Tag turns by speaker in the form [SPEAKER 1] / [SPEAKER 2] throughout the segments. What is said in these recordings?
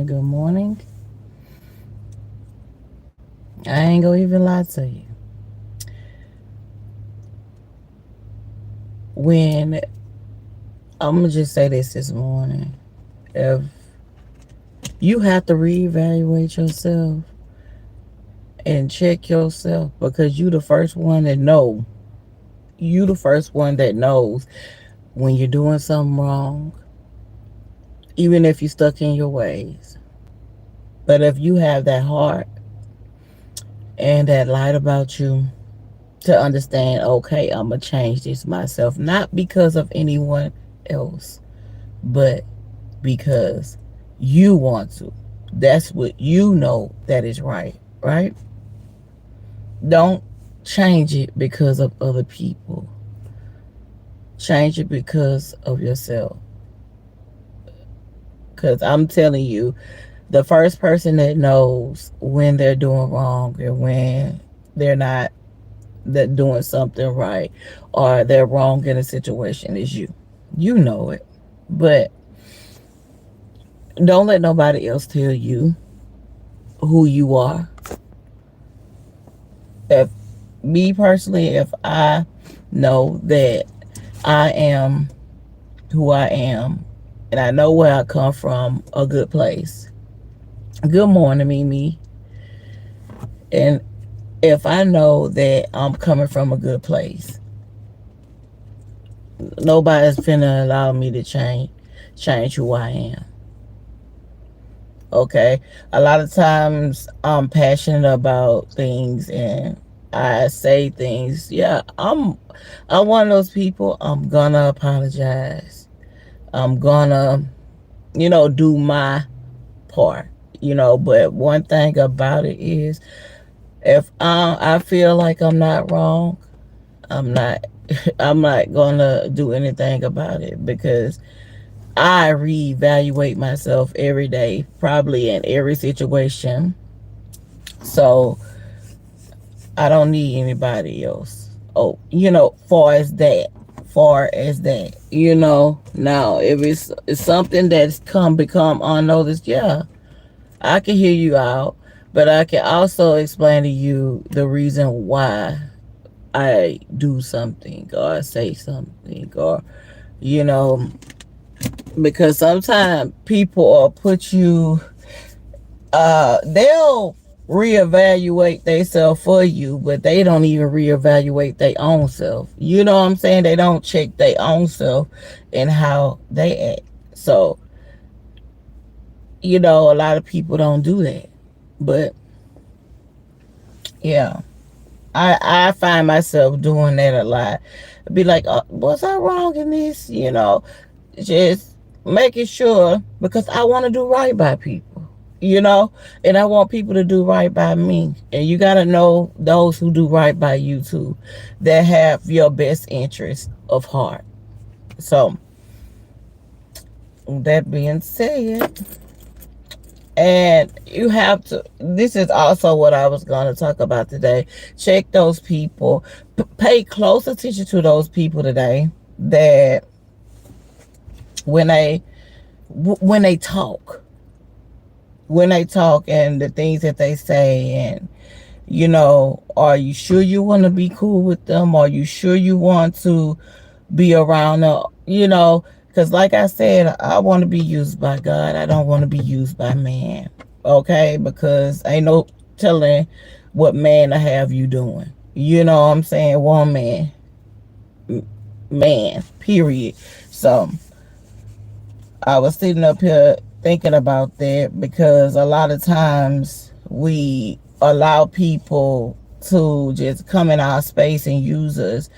[SPEAKER 1] Good morning. I ain't gonna even lie to you. When I'm gonna just say this morning, if you have to reevaluate yourself and check yourself because you the first one that know. You the first one that knows when you're doing something wrong, even if you're stuck in your ways. But if you have that heart and that light about you to understand, okay, I'm gonna change this myself, not because of anyone else, but because you want to. That's what you know that is right, right? Don't change it because of other people. Change it because of yourself. Because I'm telling you, the first person that knows when they're doing wrong and when they're not that doing something right or they're wrong in a situation is you. You know it. But don't let nobody else tell you who you are. If me personally, if I know that I am who I am and I know where I come from, a good place. Good morning, Mimi. And if I know that I'm coming from a good place, nobody's finna allow me to change who I am. Okay. A lot of times I'm passionate about things and I say things. Yeah, I'm one of those people. I'm gonna apologize. I'm gonna, do my part. But one thing about it is if I feel like I'm not wrong, I'm not I'm not gonna do anything about it because I reevaluate myself every day, probably in every situation. So I don't need anybody else. Oh, far as that. Now if it's something that's become unnoticed, yeah, I can hear you out, but I can also explain to you the reason why I do something or say something or you know because sometimes people will put you they'll reevaluate themselves for you, but they don't even reevaluate their own self. You know what I'm saying? They don't check their own self and how they act. So, a lot of people don't do that. But yeah, I find myself doing that a lot. Be like, was I wrong in this? Just making sure because I want to do right by people, and I want people to do right by me. And you got to know those who do right by you too, that have your best interest of heart. So, that being said, and you have to, this is also what I was going to talk about today. Check those people, pay close attention to those people today that when they when they talk and the things that they say and are you sure you want to be cool with them? Are you sure you want to be around them? Because like I said, I want to be used by God. I don't want to be used by man. Okay? Because ain't no telling what man to have you doing. You know what I'm saying? One man, period. So I was sitting up here thinking about that because a lot of times we allow people to just come in our space and use us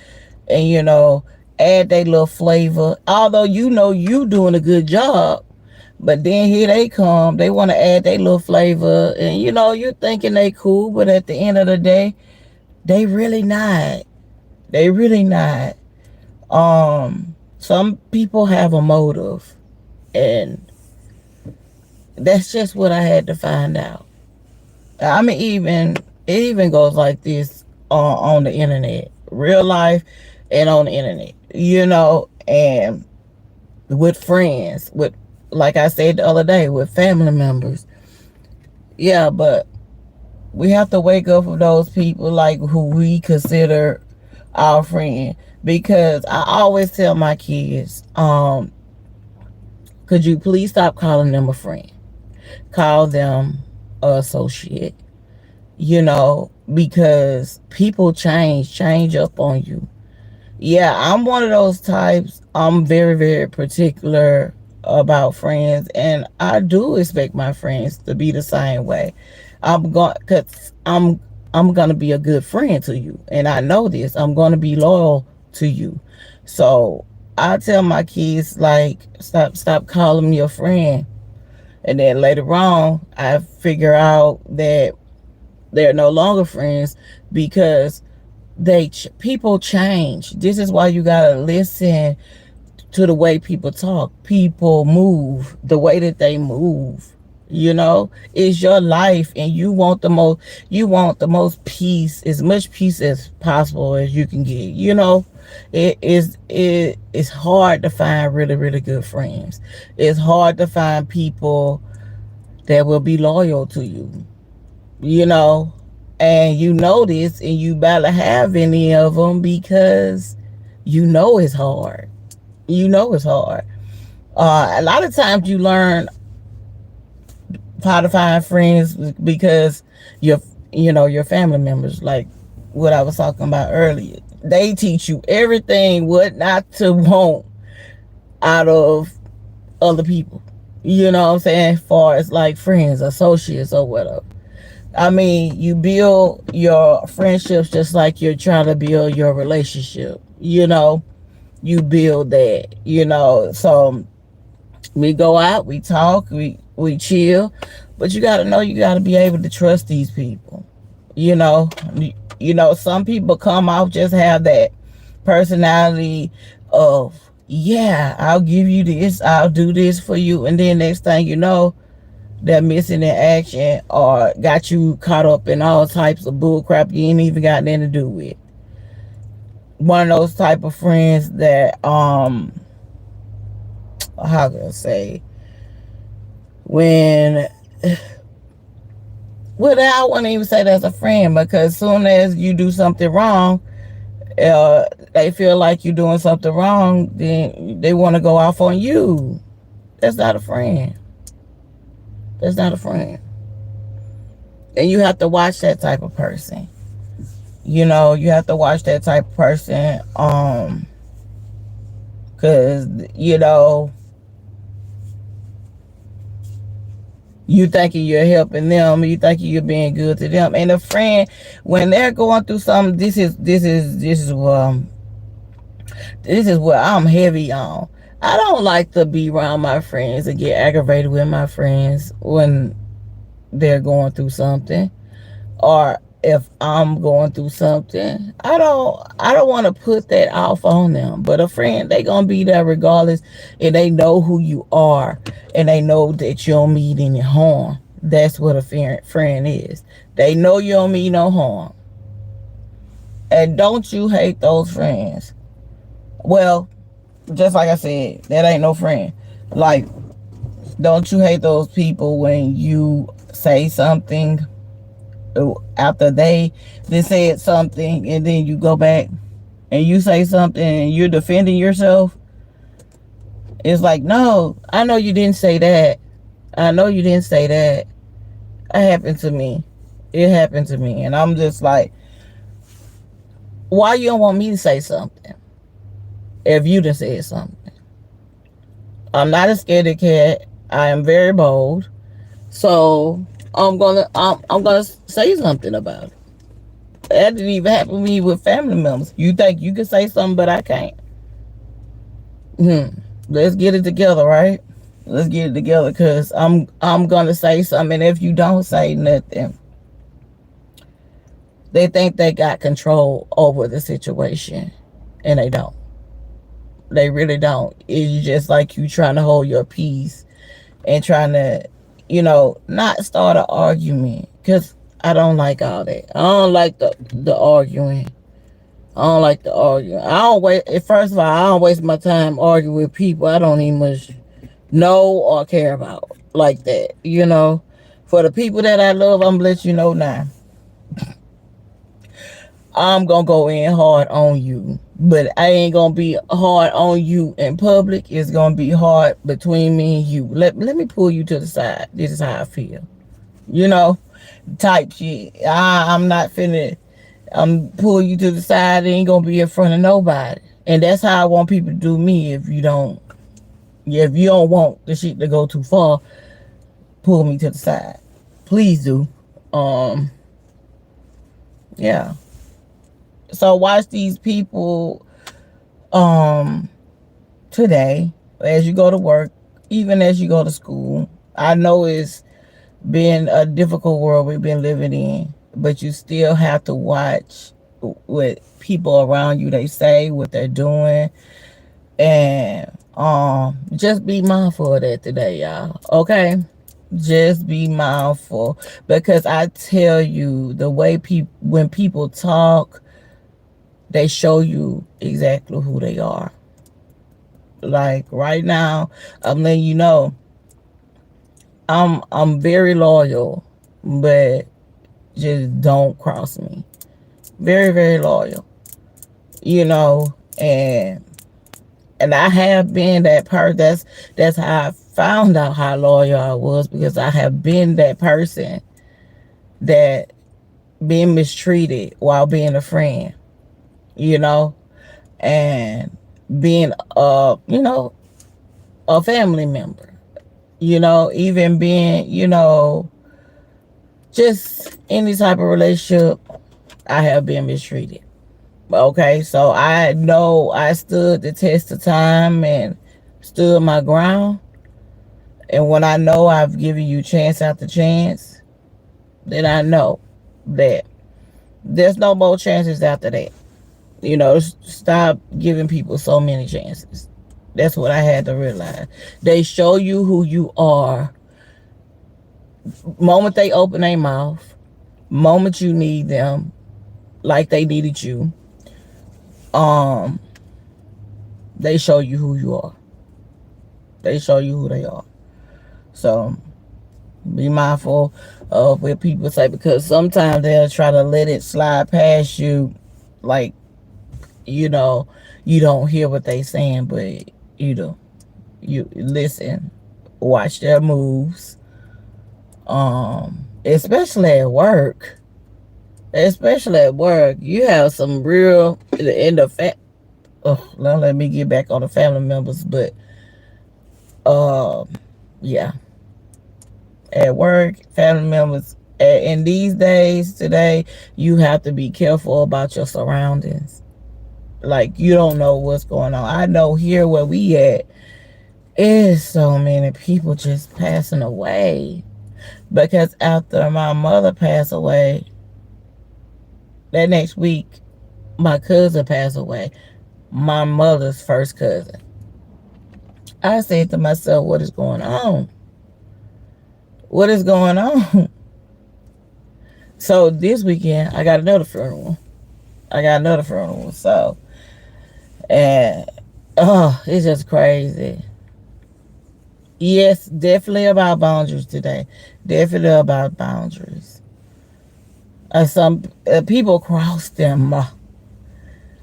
[SPEAKER 1] and add their little flavor, although you doing a good job. But then here they come, they want to add their little flavor, and you're thinking they cool, but at the end of the day, they really not. They really not. Some people have a motive, and that's just what I had to find out. I mean, it even goes like this on the internet, real life, and on the internet. And with friends, with like I said the other day with family members. Yeah, but we have to wake up for those people like who we consider our friend. Because I always tell my kids, could you please stop calling them a friend? Call them a associate. Because people change up on you. Yeah, I'm one of those types. I'm very, very particular about friends, and I do expect my friends to be the same way. Cause I'm gonna be a good friend to you, and I know this. I'm gonna be loyal to you. So I tell my kids like, stop calling me a friend, and then later on, I figure out that they're no longer friends because people change. This is why you gotta listen to the way people talk, people move, the way that they move. It's your life, and you want the most peace, as much peace as possible as you can get. It's hard to find really, really good friends. It's hard to find people that will be loyal to you. you know, and you know this, and you better have any of them because it's hard. It's hard. A lot of times you learn how to find friends because your your family members, like what I was talking about earlier. They teach you everything what not to want out of other people. You know what I'm saying? As far as like friends, associates, or whatever. I mean, you build your friendships just like you're trying to build your relationship. You build that. So we go out, we talk, we chill, but you got to know, you got to be able to trust these people. You know, some people come off, just have that personality of, yeah, I'll give you this, I'll do this for you, and then next thing you know, they're missing in action or got you caught up in all types of bull crap you ain't even got nothing to do with. One of those type of friends that how can I say, when well, I wouldn't even say that's a friend, because soon as you do something wrong, they feel like you're doing something wrong, then they want to go off on you. That's not a friend. That's not a friend. And you have to watch that type of person. You have to watch that type of person. Cause you thinking you're helping them, you thinking you're being good to them, and a friend, when they're going through something, this is what I'm heavy on. I don't like to be around my friends and get aggravated with my friends when they're going through something, or if I'm going through something. I don't want to put that off on them. But a friend, they gonna be there regardless, and they know who you are, and they know that you don't mean any harm. That's what a friend is. They know you don't mean no harm. And don't you hate those friends? Well, just like I said, that ain't no friend. Like, don't you hate those people when you say something after they said something, and then you go back and you say something and you're defending yourself? It's like, no, I know you didn't say that. I know you didn't say that. It happened to me. It happened to me. And I'm just like, why you don't want me to say something if you done said something? I'm not a scaredy cat. I am very bold. So I'm gonna say something about it. That didn't even happen to me with family members. You think you can say something, but I can't. Let's get it together, right? Let's get it together, because I'm gonna say something. And if you don't say nothing, they think they got control over the situation, and they don't. They really don't. It's just like you trying to hold your peace and trying to, not start an argument. Because I don't like all that. I don't like the arguing. I don't like the arguing. I don't wait. First of all, I don't waste my time arguing with people I don't even much know or care about like that. For the people that I love, I'm gonna let you know now. I'm gonna go in hard on you, but I ain't gonna be hard on you in public. It's gonna be hard between me and you. Let me pull you to the side. This is how I feel. You know, type shit. I'm not finna. I'm pull you to the side. It ain't gonna be in front of nobody. And that's how I want people to do me. If you don't, yeah, if you don't want the shit to go too far, pull me to the side. Please do. Um, yeah. So watch these people today as you go to work, even as you go to school. I know it's been a difficult world we've been living in, but you still have to watch what people around you they say, what they're doing, and just be mindful of that today, y'all. Okay? Just be mindful because I tell you the way people when people talk, they show you exactly who they are. Like right now, I'm letting you know I'm very loyal, but just don't cross me. Very, very loyal. You know, and I have been that person. That's how I found out how loyal I was because I have been that person that being mistreated while being a friend, you know, and being a family member, even being, just any type of relationship, I have been mistreated. Okay, so I know I stood the test of time and stood my ground. And when I know I've given you chance after chance, then I know that there's no more chances after that. Stop giving people so many chances. That's what I had to realize. They show you who you are moment they open their mouth, moment you need them, like they needed you. Um, they show you who you are. They show you who they are. So be mindful of what people say because sometimes they'll try to let it slide past you, like you know you don't hear what they saying, but you do. You listen, watch their moves. Especially at work. Especially at work, you have some real in the fact. Oh, now let me get back on the family members, but um, yeah, at work, family members. In these days, today, you have to be careful about your surroundings. Like you don't know what's going on. I know here where we at is so many people just passing away because after my mother passed away, that next week, my cousin passed away. My mother's first cousin. I said to myself, what is going on? What is going on? So this weekend, I got another funeral. So, and it's just crazy. Yes, definitely about boundaries today. Definitely about boundaries. Some people cross them.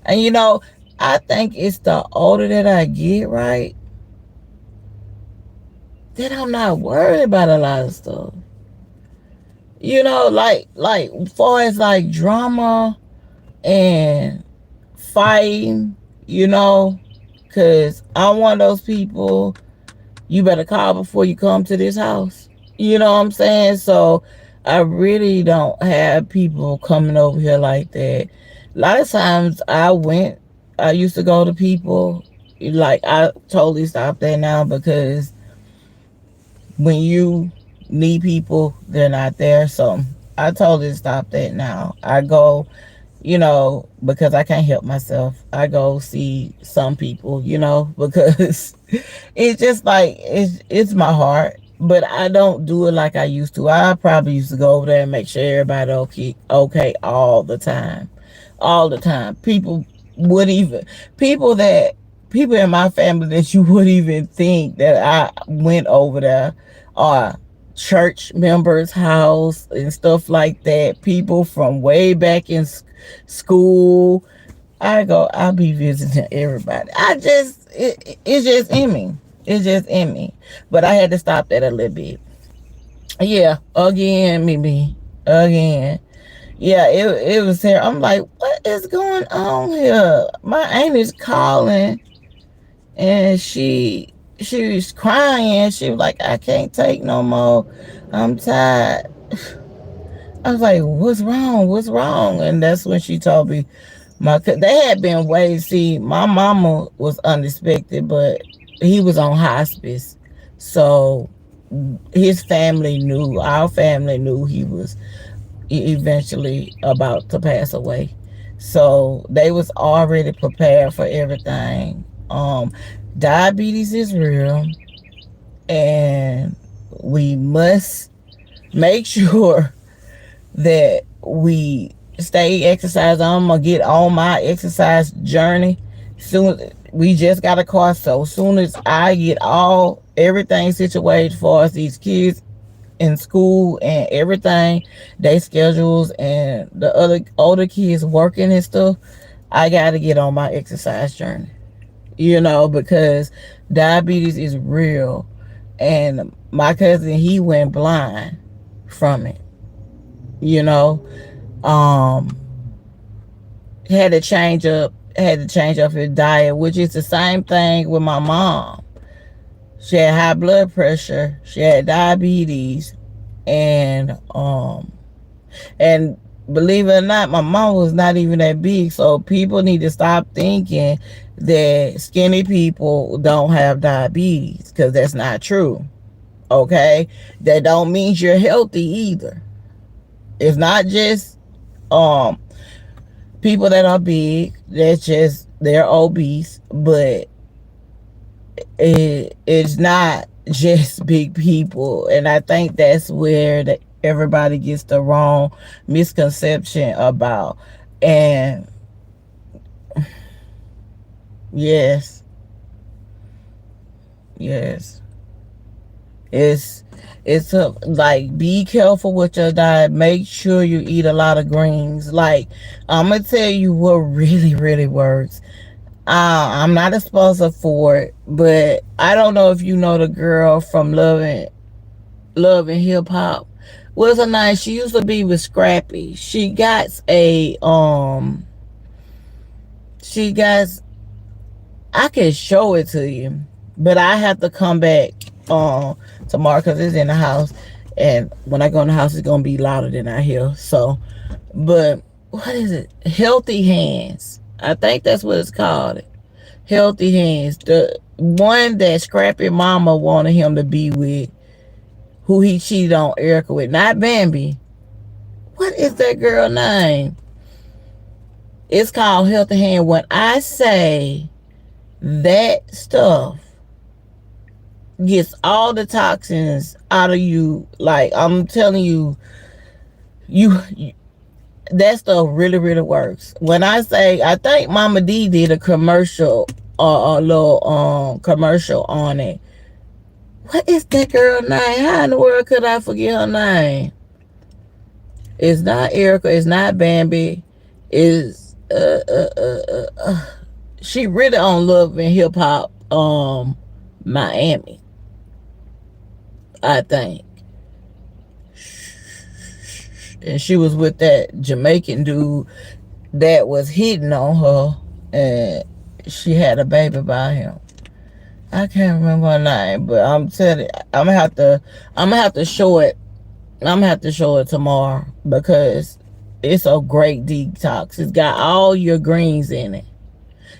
[SPEAKER 1] And I think it's the older that I get, right, that I'm not worried about a lot of stuff. Like far as like drama and fighting, cause I'm one of those people. You better call before you come to this house. You know what I'm saying? So I really don't have people coming over here like that. A lot of times I used to go to people, like I totally stopped that now because when you need people, they're not there. So I totally stopped that now. I go, because I can't help myself. I go see some people, because it's just like it's my heart. But I don't do it like I used to. I probably used to go over there and make sure everybody okay all the time. All the time. People would even people that people in my family that you wouldn't even think that I went over there are church members' house and stuff like that. People from way back in school. I be visiting everybody. It's just in me. It's just in me. But I had to stop that a little bit. Yeah, again, Mimi. Again. Yeah, it was here. I'm like, what is going on here? My aunt is calling and she was crying. She was like, I can't take no more. I'm tired. I was like, what's wrong? What's wrong? And that's when she told me they had been ways. See, my mama was unexpected, but he was on hospice. So his family knew, our family knew he was eventually about to pass away. So they was already prepared for everything. Diabetes is real, and we must make sure that we stay exercise. I'm gonna get on my exercise journey soon. We just got a car, so soon as I get everything situated for us, these kids in school and everything, they schedules and the other older kids working and stuff, I gotta get on my exercise journey. Because diabetes is real, and my cousin, he went blind from it. You know, um, had to change up his diet, which is the same thing with my mom. She had high blood pressure, she had diabetes, and and believe it or not, my mom was not even that big. So people need to stop thinking that skinny people don't have diabetes, because that's not true. Okay, that don't mean you're healthy either. It's not just um people that are big, that's just they're obese, but it's not just big people. And I think that's where everybody gets the wrong misconception about. And yes, yes, it's like, be careful with your diet. Make sure you eat a lot of greens. Like, I'm gonna tell you what really really works. I'm not a sponsor for it, but I don't know if you know the girl from Love and Hip Hop. What's her name? She used to be with Scrappy. She got, I can show it to you, but I have to come back tomorrow because it's in the house, and when I go in the house, it's gonna be louder than I hear. So, but what is it? Healthy Hands. I think that's what it's called. Healthy Hands. The one that Scrappy Mama wanted him to be with, who he cheated on Erica with, not Bambi. What is that girl name? It's called Healthy Hand. When I say that stuff gets all the toxins out of you, like, I'm telling you, you that stuff really really works. When I say, I think Mama D did a commercial, a little commercial on it. What is that girl name? How in the world could I forget her name? It's not Erica, it's not Bambi. It's she really on Love and Hip Hop Miami, I think. And she was with that Jamaican dude that was hitting on her, and she had a baby by him. I can't remember her name, but I'm telling you, I'm gonna have to show it. I'm gonna have to show it tomorrow, because it's a great detox. It's got all your greens in it.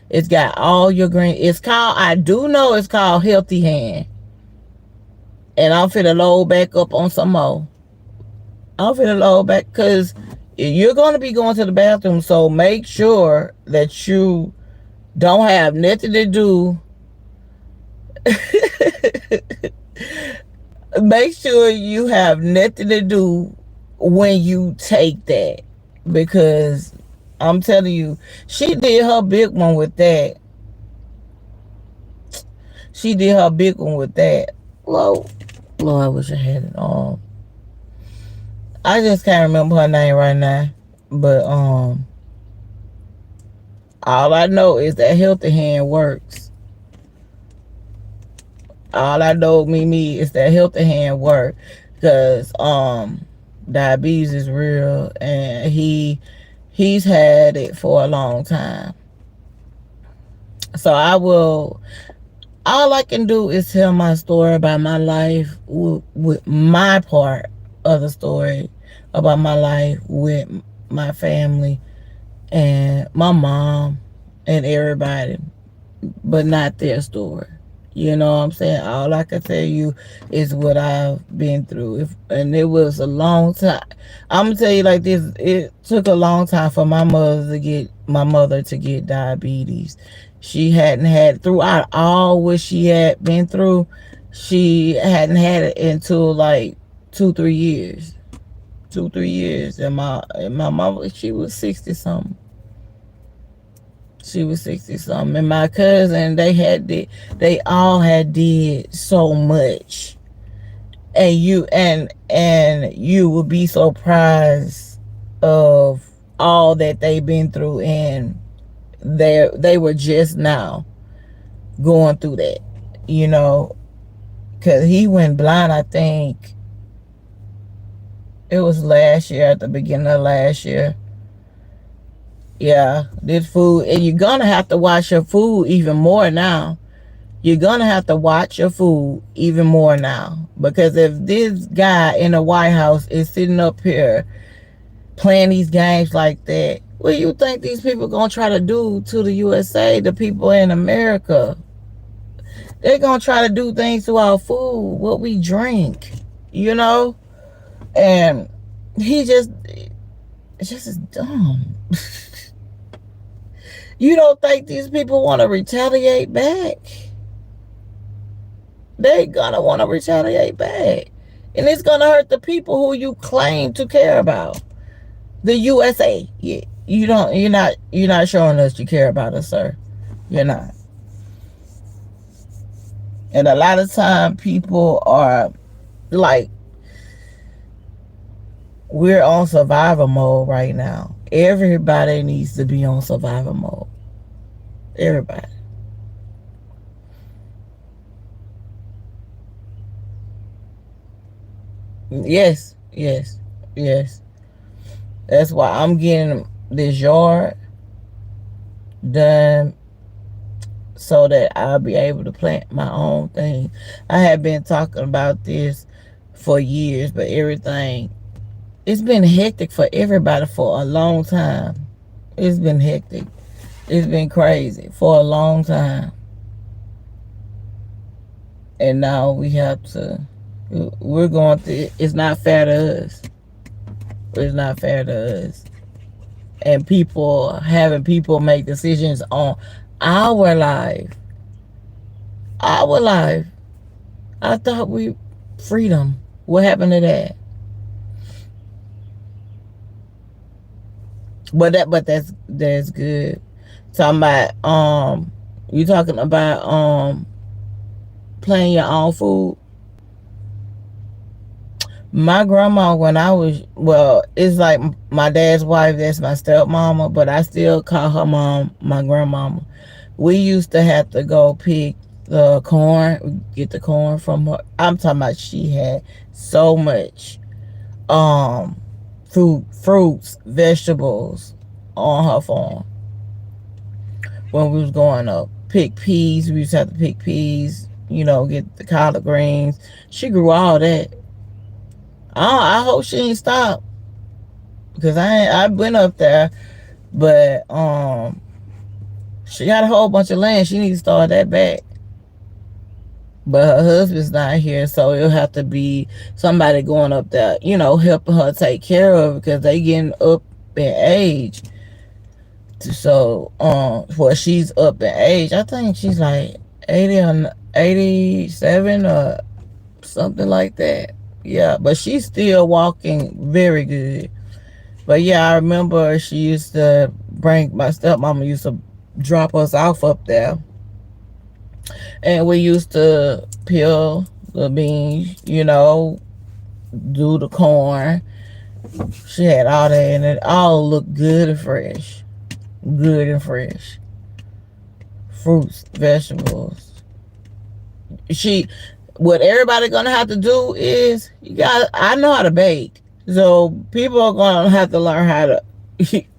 [SPEAKER 1] It's got all your greens. It's called, I do know it's called Healthy Hand. And I'm finna load back up on some more. I'm finna load back, because you're gonna be going to the bathroom, so make sure that you don't have nothing to do. Make sure you have nothing to do when you take that, because I'm telling you, she did her big one with that. She did her big one with that. Lord, Lord, I wish I had it on. I just can't remember her name right now. But all I know is that Healthy Hand works. All I know, Mimi, is that Healthy Hand work. Cause diabetes is real, and he's had it for a long time. So I will. All I can do is tell my story about my life with my part of the story about my life with my family and my mom and everybody, but not their story. You know what I'm saying? All I can tell you is what I've been through. And it was a long time. I'm gonna tell you like this: it took a long time for my mother to get diabetes. She hadn't had throughout all what she had been through. She hadn't had it until like 2 3 years. 2 3 years, and my mama, she was 60 something. She was 60 something, and my cousin, they all had did so much, and you would be surprised of all that they've been through, and they were just now going through that, you know, because he went blind. I think it was last year, at the beginning of last year. Yeah, this food, and you're gonna have to watch your food even more now. You're gonna have to watch your food even more now, because if this guy in the White House is sitting up here playing these games like that, what do you think these people gonna try to do to the USA, the people in America? They're gonna try to do things to our food, what we drink, you know? And he just, it's just dumb. You don't think these people want to retaliate back? They're gonna want to retaliate back, and it's gonna hurt the people who you claim to care about. The USA. You don't. You're not showing us you care about us, sir. You're not. And a lot of time, people are like, we're on survival mode right now. Everybody needs to be on survival mode. Everybody. Yes, yes, yes. That's why I'm getting this yard done so that I'll be able to plant my own thing. I have been talking about this for years, but everything, it's been hectic for everybody for a long time. It's been hectic. It's been crazy for a long time. And now we have to, we're going through, it's not fair to us. It's not fair to us. And having people make decisions on our life. Our life. I thought freedom. What happened to that? But that's good. Talking about you talking about playing your own food. My grandma, when I was, well, it's like my dad's wife, that's my stepmama, but I still call her mom my grandmama. We used to have to go pick the corn, get the corn from her. I'm talking about, she had so much um fruits, vegetables on her farm. When we was going up, pick peas, we used to have to pick peas, get the collard greens. She grew all that. I hope she ain't stopped, because I went up there, but she got a whole bunch of land. She needs to start that back. But her husband's not here, so it'll have to be somebody going up there, helping her take care of it, because they getting up in age. So, well, she's up in age. I think she's like 80 or 87 or something like that. Yeah, but she's still walking very good. But yeah, I remember she used to my stepmama used to drop us off up there. And we used to peel the beans, do the corn. She had all that, and it all looked good and fresh. Good and fresh. Fruits, vegetables. She, what everybody gonna have to do is, I know how to bake. So people are gonna have to learn how to,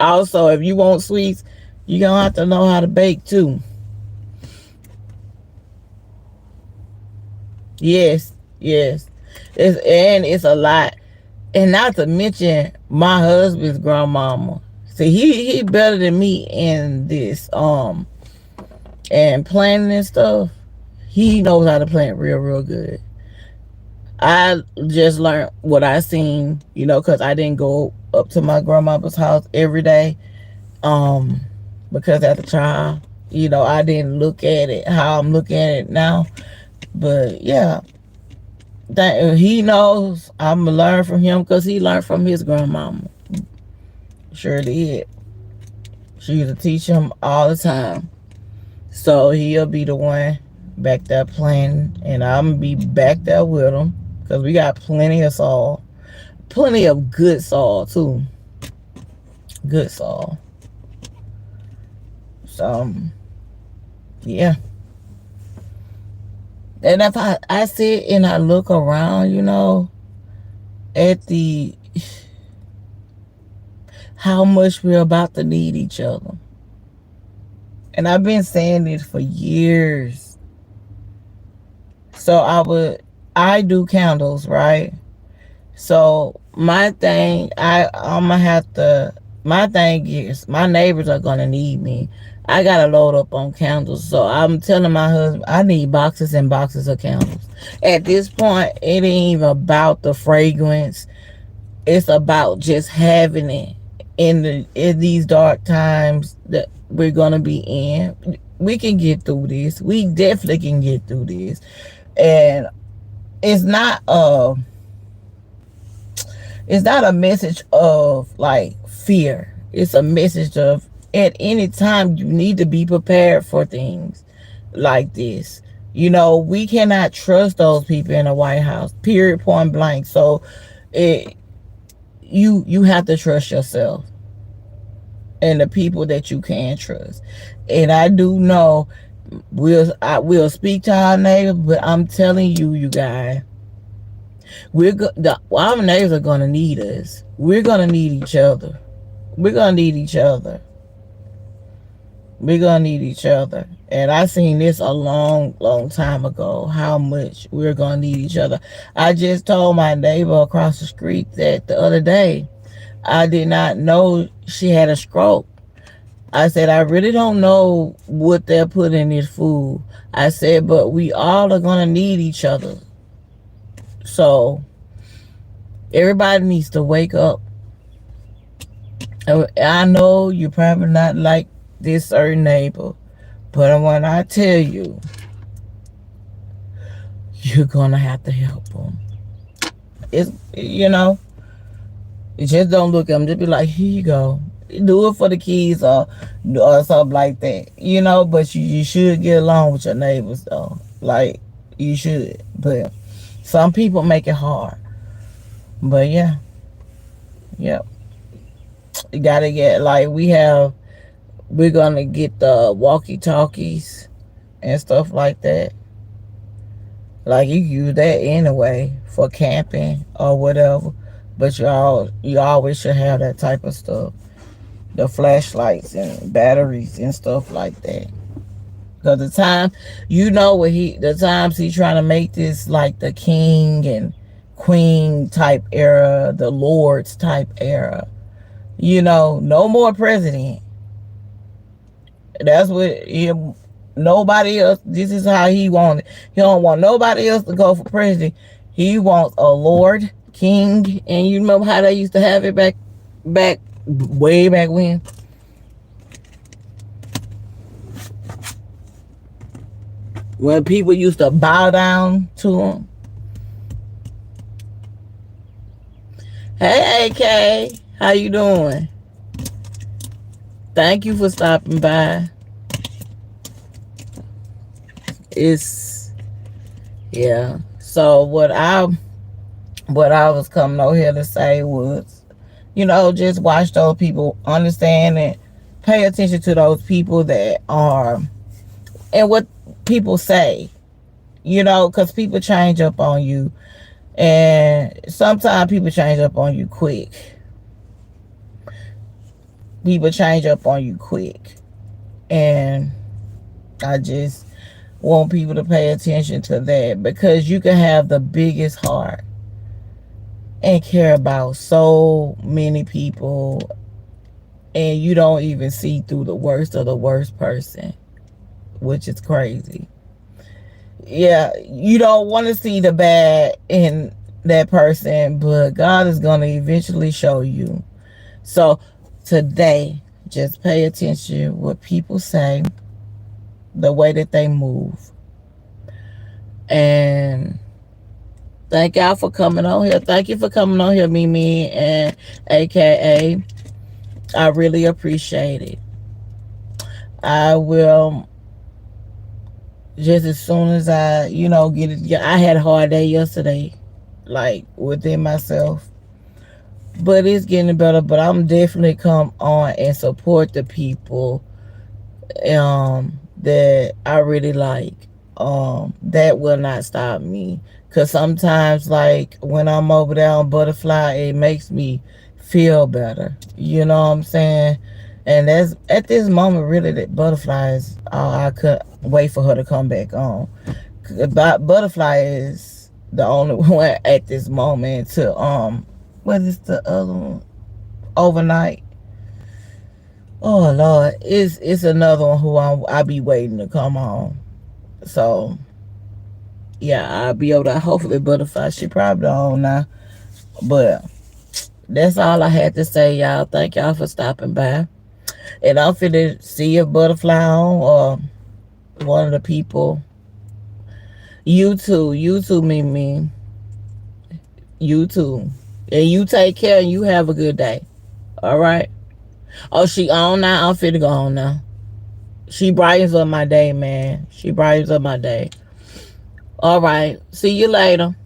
[SPEAKER 1] also, if you want sweets, you're gonna have to know how to bake too. Yes, yes. It's a lot. And not to mention my husband's grandmama. See, he better than me in this and planting and stuff. He knows how to plant real good. I just learned what I seen, because I didn't go up to my grandmother's house every day. Um, because as a child, I didn't look at it how I'm looking at it now. But yeah, that he knows I'm gonna learn from him because he learned from his grandmama. Sure did. She used to teach him all the time. So he'll be the one back there playing, and I'm gonna be back there with him because we got plenty of soil, plenty of good soil too, good soil. So yeah, and if I sit and I look around, at the how much we're about to need each other, and I've been saying this for years. So I do candles, right? So my thing, I'm gonna have to. My thing is, my neighbors are gonna need me. I gotta load up on candles, so I'm telling my husband I need boxes and boxes of candles. At this point, it ain't even about the fragrance. It's about just having it in these dark times that we're gonna be in. We can get through this. We definitely can get through this, and it's not uh it's not a message of like fear. It's a message of at any time you need to be prepared for things like this. We cannot trust those people in the White House. Period. Point blank. So, it you have to trust yourself and the people that you can trust. And I do know we'll speak to our neighbors, but I'm telling you, you guys, our neighbors are gonna need us. We're gonna need each other. We're gonna need each other. We're gonna need each other. And I seen this a long time ago, how much we're gonna need each other. I just told my neighbor across the street that the other day. I did not know she had a stroke. I said, I really don't know what they're putting in this food. I said, but we all are gonna need each other. So everybody needs to wake up. I know you're probably not like this certain neighbor, but when I tell you, you're gonna have to help them. It's just don't look at them. Just be like, here you go. Do it for the kids or something like that. But you should get along with your neighbors though. Like you should. But some people make it hard. But yeah. Yep. You gotta get like we're gonna get the walkie talkies and stuff like that. Like you use that anyway for camping or whatever. But you always should have that type of stuff. The flashlights and batteries and stuff like that. Because the times he trying to make this like the king and queen type era, the lords type era. No more president. That's what nobody else. This is how he wanted. He don't want nobody else to go for president. He wants a lord, king, and you remember how they used to have it way back when. When people used to bow down to him. Hey, AK, how you doing? Thank you for stopping by. It's yeah. So what I was coming over here to say was, just watch those people, understand and pay attention to those people that are and what people say, because people change up on you, and sometimes people change up on you quick. People change up on you quick, and I just want people to pay attention to that, because you can have the biggest heart and care about so many people, and you don't even see through the worst of the worst person, which is crazy. Yeah, you don't want to see the bad in that person, but God is going to eventually show you. So today, just pay attention what people say, the way that they move, and thank y'all for coming on here. Thank you for coming on here, Mimi and AKA. I really appreciate it. I will, just as soon as I, get it. Yeah, I had a hard day yesterday, like within myself, but it's getting better. But I'm definitely come on and support the people that I really like. That will not stop me. Cause sometimes, like when I'm over there on Butterfly, it makes me feel better. You know what I'm saying? And that's at this moment, really, that Butterfly is all I could wait for her to come back on. But Butterfly is the only one at this moment to what is the other one? Overnight. Oh Lord, it's another one who I be waiting to come home. So yeah, I'll be able to hopefully Butterfly. She probably don't now, but that's all I had to say, y'all. Thank y'all for stopping by, and I'm finna see if Butterfly on or one of the people. You too, me, you too, and you take care and you have a good day. All right. Oh, she on now. I'm finna go on now. She brightens up my day, man. She brightens up my day. All right. See you later.